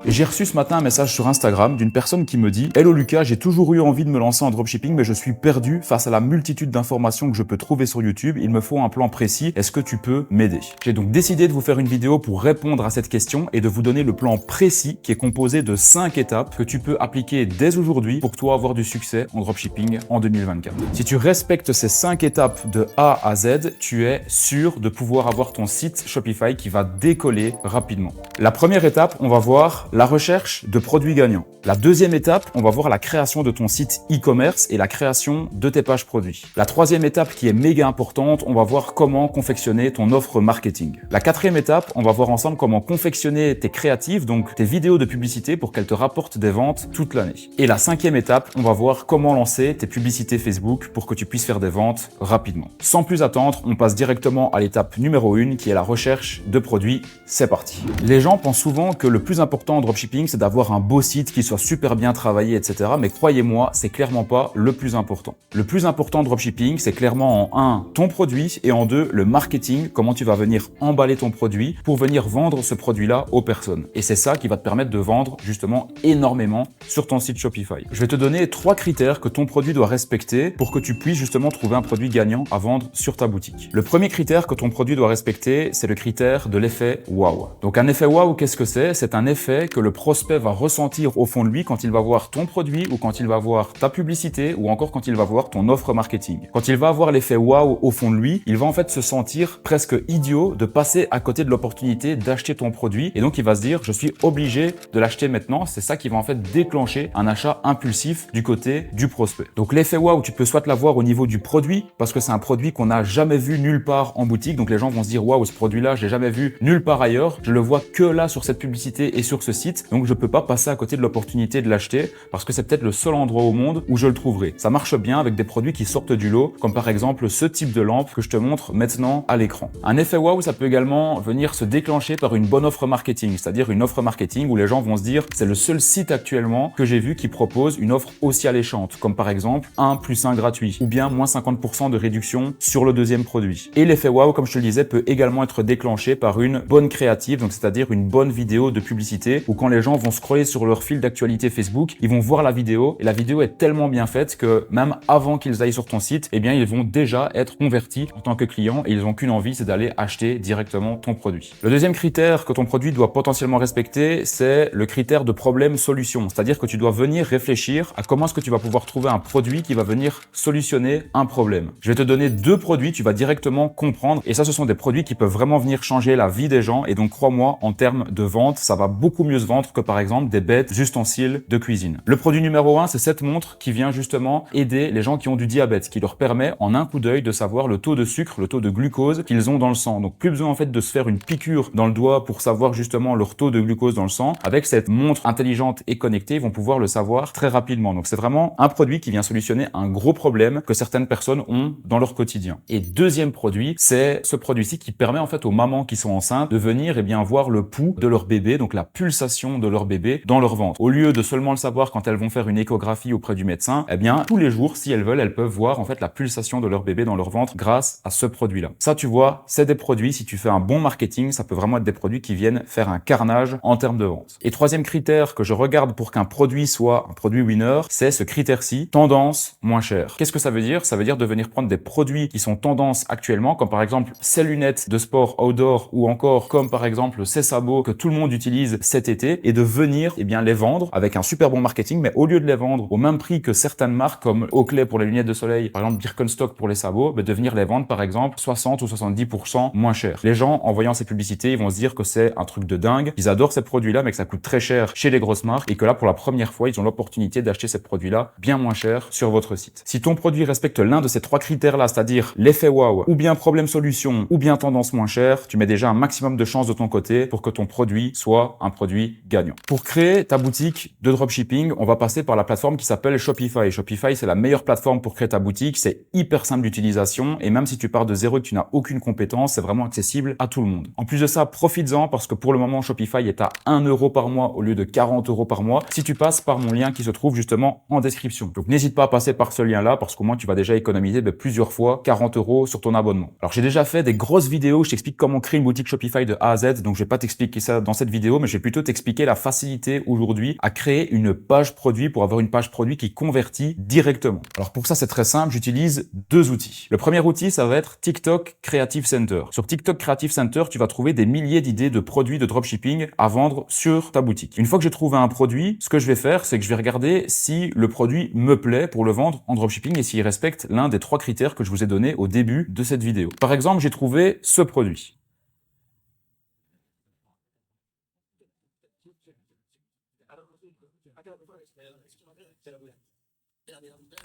Et j'ai reçu ce matin un message sur Instagram d'une personne qui me dit « Hello Lucas, j'ai toujours eu envie de me lancer en dropshipping, mais je suis perdu face à la multitude d'informations que je peux trouver sur YouTube. Il me faut un plan précis. Est-ce que tu peux m'aider ?» J'ai donc décidé de vous faire une vidéo pour répondre à cette question et de vous donner le plan précis qui est composé de 5 étapes que tu peux appliquer dès aujourd'hui pour toi avoir du succès en dropshipping en 2024. Si tu respectes ces 5 étapes de A à Z, tu es sûr de pouvoir avoir ton site Shopify qui va décoller rapidement. La première étape, on va voir la recherche de produits gagnants. La deuxième étape, on va voir la création de ton site e-commerce et la création de tes pages produits. La troisième étape qui est méga importante, on va voir comment confectionner ton offre marketing. La quatrième étape, on va voir ensemble comment confectionner tes créatives, donc tes vidéos de publicité pour qu'elles te rapportent des ventes toute l'année. Et la cinquième étape, on va voir comment lancer tes publicités Facebook pour que tu puisses faire des ventes rapidement. Sans plus attendre, on passe directement à l'étape numéro 1 qui est la recherche de produits. C'est parti. Les gens pensent souvent que le plus important en dropshipping, c'est d'avoir un beau site qui soit super bien travaillé, etc. Mais croyez-moi, c'est clairement pas le plus important. Le plus important en dropshipping, c'est clairement en 1, ton produit et en 2, le marketing, comment tu vas venir emballer ton produit pour venir vendre ce produit-là aux personnes. Et c'est ça qui va te permettre de vendre justement énormément sur ton site Shopify. Je vais te donner 3 critères que ton produit doit respecter pour que tu puisses justement trouver un produit gagnant à vendre sur ta boutique. Le premier critère que ton produit doit respecter, c'est le critère de l'effet wow. Donc un effet wow, qu'est-ce que c'est? C'est un effet que le prospect va ressentir au fond de lui quand il va voir ton produit ou quand il va voir ta publicité ou encore quand il va voir ton offre marketing. Quand il va avoir l'effet wow au fond de lui, il va en fait se sentir presque idiot de passer à côté de l'opportunité d'acheter ton produit et donc il va se dire je suis obligé de l'acheter maintenant. C'est ça qui va en fait déclencher un achat impulsif du côté du prospect. Donc l'effet wow, tu peux soit l'avoir au niveau du produit parce que c'est un produit qu'on n'a jamais vu nulle part en boutique. Donc les gens vont se dire waouh, ce produit-là, je l'ai jamais vu nulle part ailleurs. Je le vois que là sur cette publicité et sur ce site. Donc je peux pas passer à côté de l'opportunité de l'acheter parce que c'est peut-être le seul endroit au monde où je le trouverai. Ça marche bien avec des produits qui sortent du lot, comme par exemple ce type de lampe que je te montre maintenant à l'écran. Un effet wow, ça peut également venir se déclencher par une bonne offre marketing, c'est-à-dire une offre marketing où les gens vont se dire c'est le seul site actuellement que j'ai vu qui propose une offre aussi alléchante, comme par exemple 1 + 1 gratuit ou bien moins 50% de réduction sur le deuxième produit. Et l'effet wow, comme je te le disais, peut également être déclenché par une bonne créative, donc c'est-à-dire une bonne vidéo de publicité où quand les gens vont scroller sur leur fil d'actualité Facebook, ils vont voir la vidéo et la vidéo est tellement bien faite que même avant qu'ils aillent sur ton site, eh bien ils vont déjà être convertis en tant que clients et ils n'ont qu'une envie, c'est d'aller acheter directement ton produit. Le deuxième critère que ton produit doit potentiellement respecter, c'est le critère de problème-solution, c'est-à-dire que tu dois venir réfléchir à comment est-ce que tu vas pouvoir trouver un produit qui va venir solutionner un problème. Je vais te donner 2 produits, tu vas directement comprendre et ça ce sont des produits qui peuvent vraiment venir changer la vie des gens et donc crois-moi, en termes de vente, ça va beaucoup mieux se vendre que par exemple des bêtes ustensiles de cuisine. Le produit numéro 1, c'est cette montre qui vient justement aider les gens qui ont du diabète, qui leur permet en un coup d'œil de savoir le taux de sucre, le taux de glucose qu'ils ont dans le sang. Donc plus besoin en fait de se faire une piqûre dans le doigt pour savoir justement leur taux de glucose dans le sang. Avec cette montre intelligente et connectée, ils vont pouvoir le savoir très rapidement. Donc c'est vraiment un produit qui vient solutionner un gros problème que certaines personnes ont dans leur quotidien. Et deuxième produit, c'est ce produit-ci qui permet en fait aux mamans qui sont enceintes de venir voir le pouls de leur bébé, donc la pulsation de leur bébé dans leur ventre. Au lieu de seulement le savoir quand elles vont faire une échographie auprès du médecin, eh bien tous les jours, si elles veulent, elles peuvent voir en fait la pulsation de leur bébé dans leur ventre grâce à ce produit-là. Ça, tu vois, c'est des produits, si tu fais un bon marketing, ça peut vraiment être des produits qui viennent faire un carnage en termes de vente. Et troisième critère que je regarde pour qu'un produit soit un produit winner, c'est ce critère-ci, tendance moins cher. Qu'est-ce que ça veut dire? Ça veut dire de venir prendre des produits qui sont tendance actuellement, comme par exemple ces lunettes de sport outdoor ou encore comme par exemple ces sabots que tout le monde utilise cet été et de venir les vendre avec un super bon marketing, mais au lieu de les vendre au même prix que certaines marques comme Oakley pour les lunettes de soleil, par exemple Birkenstock pour les sabots, de venir les vendre par exemple 60 ou 70% moins cher. Les gens en voyant ces publicités, ils vont se dire que c'est un truc de dingue, ils adorent ces produits-là mais que ça coûte très cher chez les grosses marques et que là pour la première fois, ils ont l'opportunité d'acheter ces produits-là bien moins cher sur votre site. Si ton produit respecte l'un de ces 3 critères-là, c'est-à-dire l'effet wow, ou bien problème solution, ou bien tendance moins chère, tu mets déjà un maximum de chances de ton côté pour que ton produit soit un produit gagnant. Pour créer ta boutique de dropshipping, on va passer par la plateforme qui s'appelle Shopify. Shopify, c'est la meilleure plateforme pour créer ta boutique. C'est hyper simple d'utilisation et même si tu pars de zéro et que tu n'as aucune compétence, c'est vraiment accessible à tout le monde. En plus de ça, profites-en parce que pour le moment, Shopify est à 1 € par mois au lieu de 40 € par mois si tu passes par mon lien qui se trouve justement en description. Donc n'hésite pas à passer par ce lien-là parce qu'au moins tu vas déjà économiser plusieurs fois 40 € sur ton abonnement. Alors j'ai déjà fait des grosses vidéos, je t'explique comment créer une boutique Shopify de A à Z, donc je vais pas t'expliquer ça dans cette vidéo, mais je vais plutôt t'expliquer t'expliquer la facilité aujourd'hui à créer une page produit pour avoir une page produit qui convertit directement. Alors pour ça, c'est très simple, j'utilise deux outils. Le premier outil, ça va être TikTok Creative Center. Sur TikTok Creative Center, tu vas trouver des milliers d'idées de produits de dropshipping à vendre sur ta boutique. Une fois que j'ai trouvé un produit, ce que je vais faire, c'est que je vais regarder si le produit me plaît pour le vendre en dropshipping et s'il respecte l'un des 3 critères que je vous ai donné au début de cette vidéo. Par exemple, j'ai trouvé ce produit.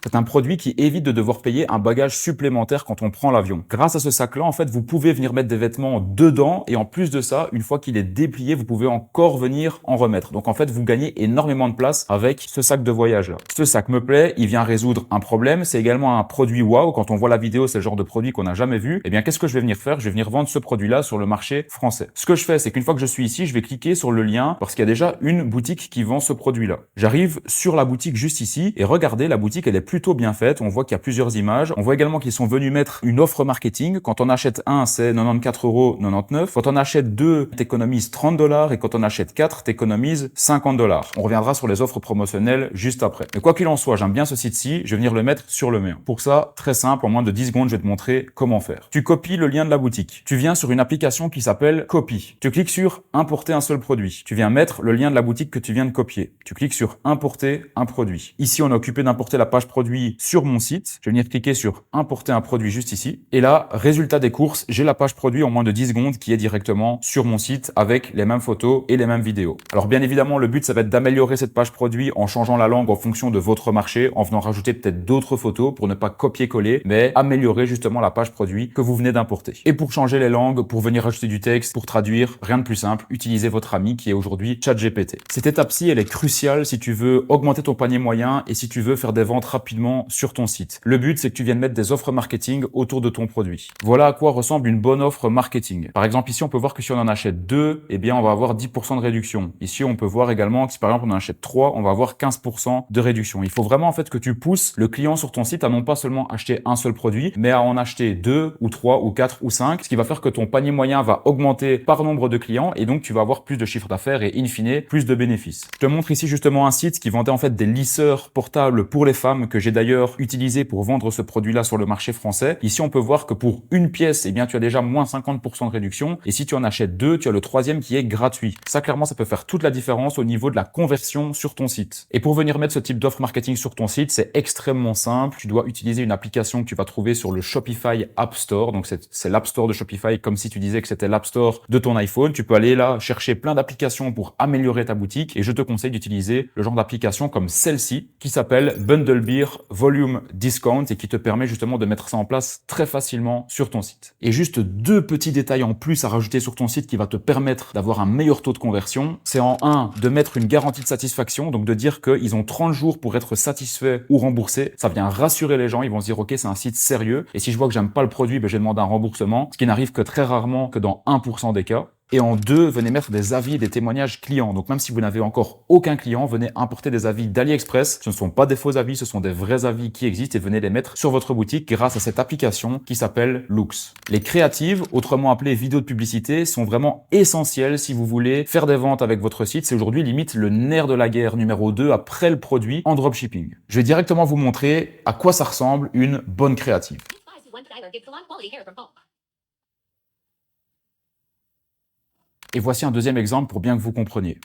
C'est un produit qui évite de devoir payer un bagage supplémentaire quand on prend l'avion. Grâce à ce sac-là, en fait, vous pouvez venir mettre des vêtements dedans et en plus de ça, une fois qu'il est déplié, vous pouvez encore venir en remettre. Donc en fait, vous gagnez énormément de place avec ce sac de voyage-là. Ce sac me plaît, il vient résoudre un problème. C'est également un produit waouh. Quand on voit la vidéo, c'est le genre de produit qu'on n'a jamais vu. Eh bien, qu'est-ce que je vais venir faire? Je vais venir vendre ce produit-là sur le marché français. Ce que je fais, c'est qu'une fois que je suis ici, je vais cliquer sur le lien parce qu'il y a déjà une boutique qui vend ce produit-là. J'arrive sur la boutique juste ici et regardez, la boutique, elle est plutôt bien faite. On voit qu'il y a plusieurs images. On voit également qu'ils sont venus mettre une offre marketing. Quand on achète un, c'est 94,99 €. Quand on achète deux, t'économises 30 $ et quand on achète 4, t'économises 50 $. On reviendra sur les offres promotionnelles juste après. Mais quoi qu'il en soit, j'aime bien ce site-ci. Je vais venir le mettre sur le mien. Pour ça, très simple, en moins de 10 secondes, je vais te montrer comment faire. Tu copies le lien de la boutique. Tu viens sur une application qui s'appelle Copy. Tu cliques sur importer un seul produit. Tu viens mettre le lien de la boutique que tu viens de copier. Tu cliques sur importer un produit. Ici, on est occupé d'importer la page produit sur mon site. Je vais venir cliquer sur importer un produit juste ici. Et là, résultat des courses, j'ai la page produit en moins de 10 secondes qui est directement sur mon site avec les mêmes photos et les mêmes vidéos. Alors bien évidemment, le but, ça va être d'améliorer cette page produit en changeant la langue en fonction de votre marché, en venant rajouter peut-être d'autres photos pour ne pas copier-coller, mais améliorer justement la page produit que vous venez d'importer. Et pour changer les langues, pour venir rajouter du texte, pour traduire, rien de plus simple, utilisez votre ami qui est aujourd'hui ChatGPT. Cette étape-ci, elle est cruciale si tu veux augmenter ton panier moyen et si tu veux faire des ventes rapidement sur ton site. Le but, c'est que tu viennes mettre des offres marketing autour de ton produit. Voilà à quoi ressemble une bonne offre marketing. Par exemple, ici, on peut voir que si on en achète 2, eh bien, on va avoir 10% de réduction. Ici, on peut voir également que si par exemple, on en achète 3, on va avoir 15% de réduction. Il faut vraiment, en fait, que tu pousses le client sur ton site à non pas seulement acheter un seul produit, mais à en acheter 2 ou 3 ou 4 ou 5, ce qui va faire que ton panier moyen va augmenter par nombre de clients et donc tu vas avoir plus de chiffre d'affaires et in fine, plus de bénéfices. Je te montre ici justement un site qui vendait en fait des lisseurs portables pour les femmes que j'ai d'ailleurs utilisé pour vendre ce produit-là sur le marché français. Ici, on peut voir que pour une pièce, eh bien, tu as déjà moins 50% de réduction. Et si tu en achètes 2, tu as le troisième qui est gratuit. Ça, clairement, ça peut faire toute la différence au niveau de la conversion sur ton site. Et pour venir mettre ce type d'offre marketing sur ton site, c'est extrêmement simple. Tu dois utiliser une application que tu vas trouver sur le Shopify App Store. Donc, c'est l'App Store de Shopify, comme si tu disais que c'était l'App Store de ton iPhone. Tu peux aller là chercher plein d'applications pour améliorer ta boutique. Et je te conseille d'utiliser le genre d'application comme celle-ci qui s'appelle Bundle Beer Volume Discount et qui te permet justement de mettre ça en place très facilement sur ton site. Et juste deux petits détails en plus à rajouter sur ton site qui va te permettre d'avoir un meilleur taux de conversion. C'est en 1, de mettre une garantie de satisfaction, donc de dire qu'ils ont 30 jours pour être satisfaits ou remboursés. Ça vient rassurer les gens, ils vont se dire ok, c'est un site sérieux et si je vois que j'aime pas le produit, ben, je demande un remboursement, ce qui n'arrive que très rarement, que dans 1% des cas. Et en 2, venez mettre des avis, des témoignages clients. Donc même si vous n'avez encore aucun client, venez importer des avis d'AliExpress. Ce ne sont pas des faux avis, ce sont des vrais avis qui existent et venez les mettre sur votre boutique grâce à cette application qui s'appelle Loox. Les créatives, autrement appelées vidéos de publicité, sont vraiment essentielles si vous voulez faire des ventes avec votre site. C'est aujourd'hui limite le nerf de la guerre numéro 2 après le produit en dropshipping. Je vais directement vous montrer à quoi ça ressemble une bonne créative. Et voici un deuxième exemple pour bien que vous compreniez.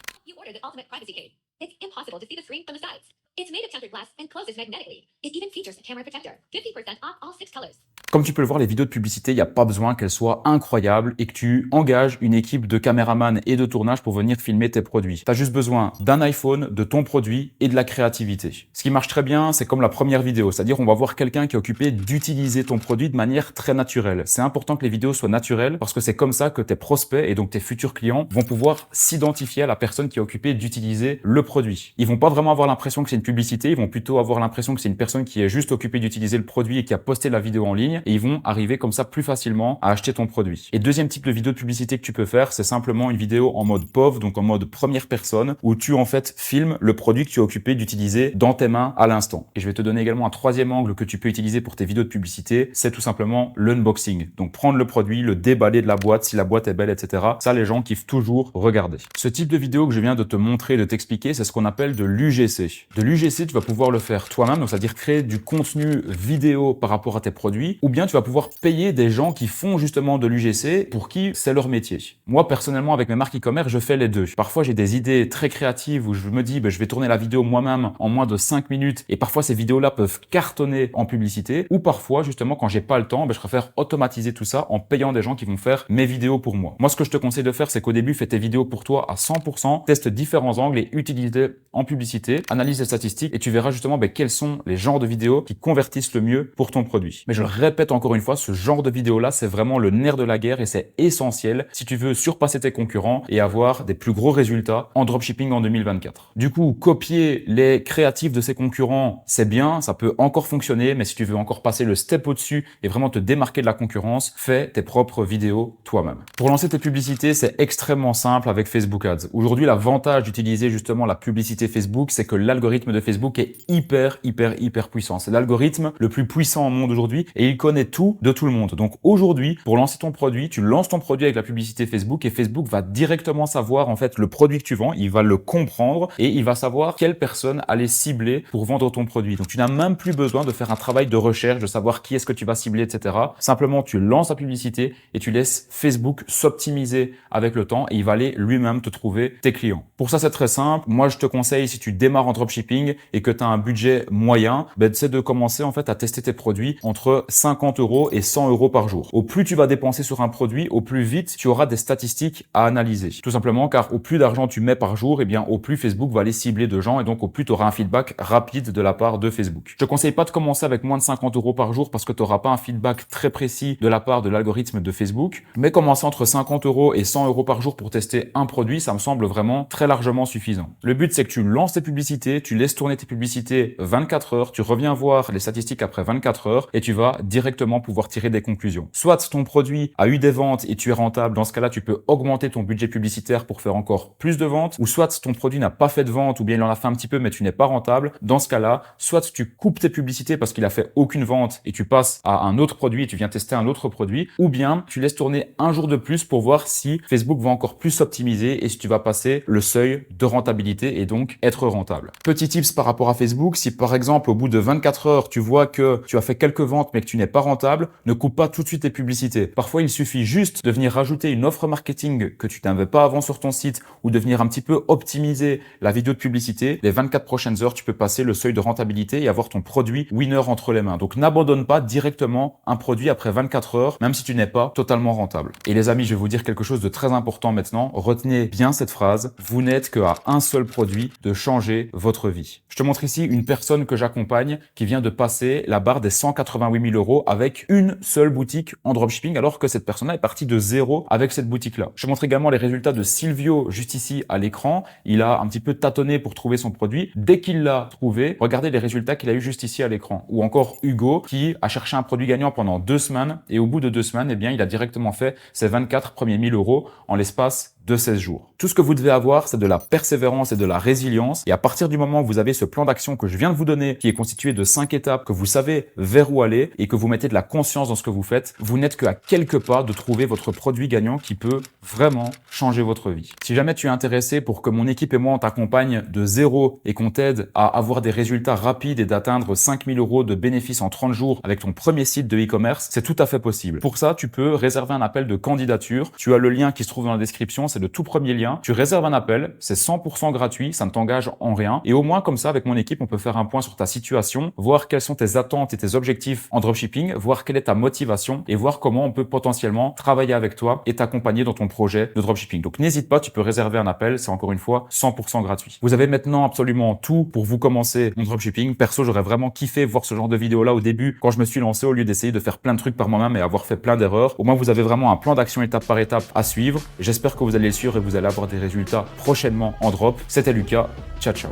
Comme tu peux le voir, les vidéos de publicité, il n'y a pas besoin qu'elles soient incroyables et que tu engages une équipe de caméramans et de tournage pour venir filmer tes produits. Tu as juste besoin d'un iPhone, de ton produit et de la créativité. Ce qui marche très bien, c'est comme la première vidéo, c'est-à-dire on va voir quelqu'un qui est occupé d'utiliser ton produit de manière très naturelle. C'est important que les vidéos soient naturelles parce que c'est comme ça que tes prospects et donc tes futurs clients vont pouvoir s'identifier à la personne qui est occupée d'utiliser le produit. Ils vont pas vraiment avoir l'impression que c'est une publicité, ils vont plutôt avoir l'impression que c'est une personne qui est juste occupée d'utiliser le produit et qui a posté la vidéo en ligne, et ils vont arriver comme ça plus facilement à acheter ton produit. Et deuxième type de vidéo de publicité que tu peux faire, c'est simplement une vidéo en mode POV, donc en mode première personne, où tu en fait filmes le produit que tu es occupé d'utiliser dans tes mains à l'instant. Et je vais te donner également un troisième angle que tu peux utiliser pour tes vidéos de publicité, c'est tout simplement l'unboxing. Donc prendre le produit, le déballer de la boîte, si la boîte est belle, etc. Ça, les gens kiffent toujours regarder. Ce type de vidéo que je viens de te montrer, de t'expliquer, c'est ce qu'on appelle de l'UGC. De l'UGC, tu vas pouvoir le faire toi-même, donc c'est-à-dire créer du contenu vidéo par rapport à tes produits, ou bien tu vas pouvoir payer des gens qui font justement de l'UGC pour qui c'est leur métier. Moi, personnellement, avec mes marques e-commerce, je fais les deux. Parfois, j'ai des idées très créatives où je me dis, je vais tourner la vidéo moi-même en moins de 5 minutes, et parfois ces vidéos-là peuvent cartonner en publicité, ou parfois, justement, quand j'ai pas le temps, je préfère automatiser tout ça en payant des gens qui vont faire mes vidéos pour moi. Moi, ce que je te conseille de faire, c'est qu'au début, fais tes vidéos pour toi à 100%, teste différents angles et utilise-les en publicité, analyse les statistiques et tu verras justement quels sont les genres de vidéos qui convertissent le mieux pour ton produit. Mais je le répète encore une fois, ce genre de vidéo-là, c'est vraiment le nerf de la guerre et c'est essentiel si tu veux surpasser tes concurrents et avoir des plus gros résultats en dropshipping en 2024. Du coup, copier les créatifs de ses concurrents, c'est bien, ça peut encore fonctionner, mais si tu veux encore passer le step au-dessus et vraiment te démarquer de la concurrence, fais tes propres vidéos toi-même. Pour lancer tes publicités, c'est extrêmement simple avec Facebook Ads. Aujourd'hui, l'avantage d'utiliser justement la publicité Facebook, c'est que l'algorithme de Facebook est hyper puissant. C'est l'algorithme le plus puissant au monde aujourd'hui et il connaît tout de tout le monde. Donc aujourd'hui, pour lancer ton produit, tu lances ton produit avec la publicité Facebook et Facebook va directement savoir en fait le produit que tu vends, il va le comprendre et il va savoir quelle personne aller cibler pour vendre ton produit. Donc tu n'as même plus besoin de faire un travail de recherche, de savoir qui est-ce que tu vas cibler, etc. Simplement, tu lances la publicité et tu laisses Facebook s'optimiser avec le temps et il va aller lui-même te trouver tes clients. Pour ça, c'est très simple. Moi, je te conseille, si tu démarres en dropshipping et que tu as un budget moyen, c'est de commencer en fait à tester tes produits entre 50 € et 100 € par jour. Au plus tu vas dépenser sur un produit, au plus vite tu auras des statistiques à analyser. Tout simplement car au plus d'argent tu mets par jour, au plus Facebook va aller cibler de gens et donc au plus tu auras un feedback rapide de la part de Facebook. Je te conseille pas de commencer avec moins de 50 € par jour parce que tu n'auras pas un feedback très précis de la part de l'algorithme de Facebook, mais commencer entre 50 € et 100 € par jour pour tester un produit, ça me semble vraiment très largement suffisant. Le but, c'est que tu lances tes publicités, tu laisses tourner tes publicités 24 heures, tu reviens voir les statistiques après 24 heures et tu vas directement pouvoir tirer des conclusions. Soit ton produit a eu des ventes et tu es rentable, dans ce cas-là, tu peux augmenter ton budget publicitaire pour faire encore plus de ventes, ou soit ton produit n'a pas fait de vente ou bien il en a fait un petit peu mais tu n'es pas rentable. Dans ce cas-là, soit tu coupes tes publicités parce qu'il a fait aucune vente et tu passes à un autre produit et tu viens tester un autre produit, ou bien tu laisses tourner un jour de plus pour voir si Facebook va encore plus s'optimiser et si tu vas passer le seuil de rentabilité et donc être rentable. Petit tips par rapport à Facebook, si par exemple au bout de 24 heures tu vois que tu as fait quelques ventes mais que tu n'es pas rentable, ne coupe pas tout de suite tes publicités. Parfois il suffit juste de venir rajouter une offre marketing que tu n'avais pas avant sur ton site ou de venir un petit peu optimiser la vidéo de publicité. Les 24 prochaines heures, tu peux passer le seuil de rentabilité et avoir ton produit winner entre les mains. Donc n'abandonne pas directement un produit après 24 heures, même si tu n'es pas totalement rentable. Et les amis, je vais vous dire quelque chose de très important maintenant. Retenez bien cette phrase. Vous n'êtes qu'à un seul produit de changer votre vie. Je te montre ici une personne que j'accompagne qui vient de passer la barre des 188 000 € avec une seule boutique en dropshipping, alors que cette personne-là est partie de zéro avec cette boutique-là. Je te montre également les résultats de Silvio juste ici à l'écran. Il a un petit peu tâtonné pour trouver son produit. Dès qu'il l'a trouvé, regardez les résultats qu'il a eu juste ici à l'écran. Ou encore Hugo qui a cherché un produit gagnant pendant 2 semaines et au bout de 2 semaines, il a directement fait ses 24 premiers 1000 € en l'espace de 16 jours. Tout ce que vous devez avoir, c'est de la persévérance et de la résilience. Et à partir du moment où vous avez ce plan d'action que je viens de vous donner, qui est constitué de 5 étapes, que vous savez vers où aller et que vous mettez de la conscience dans ce que vous faites, vous n'êtes qu'à quelques pas de trouver votre produit gagnant qui peut vraiment changer votre vie. Si jamais tu es intéressé pour que mon équipe et moi on t'accompagne de zéro et qu'on t'aide à avoir des résultats rapides et d'atteindre 5 000 € de bénéfices en 30 jours avec ton premier site de e-commerce, c'est tout à fait possible. Pour ça, tu peux réserver un appel de candidature. Tu as le lien qui se trouve dans la description. C'est le tout premier lien. Tu réserves un appel, c'est 100% gratuit, ça ne t'engage en rien. Et au moins, comme ça, avec mon équipe, on peut faire un point sur ta situation, voir quelles sont tes attentes et tes objectifs en dropshipping, voir quelle est ta motivation et voir comment on peut potentiellement travailler avec toi et t'accompagner dans ton projet de dropshipping. Donc, n'hésite pas, tu peux réserver un appel, c'est encore une fois 100% gratuit. Vous avez maintenant absolument tout pour vous commencer mon dropshipping. Perso, j'aurais vraiment kiffé voir ce genre de vidéo là au début quand je me suis lancé au lieu d'essayer de faire plein de trucs par moi-même et avoir fait plein d'erreurs. Au moins, vous avez vraiment un plan d'action étape par étape à suivre. J'espère que vous allez le suivre et vous allez avoir des résultats prochainement en drop. C'était Lucas. Ciao, ciao.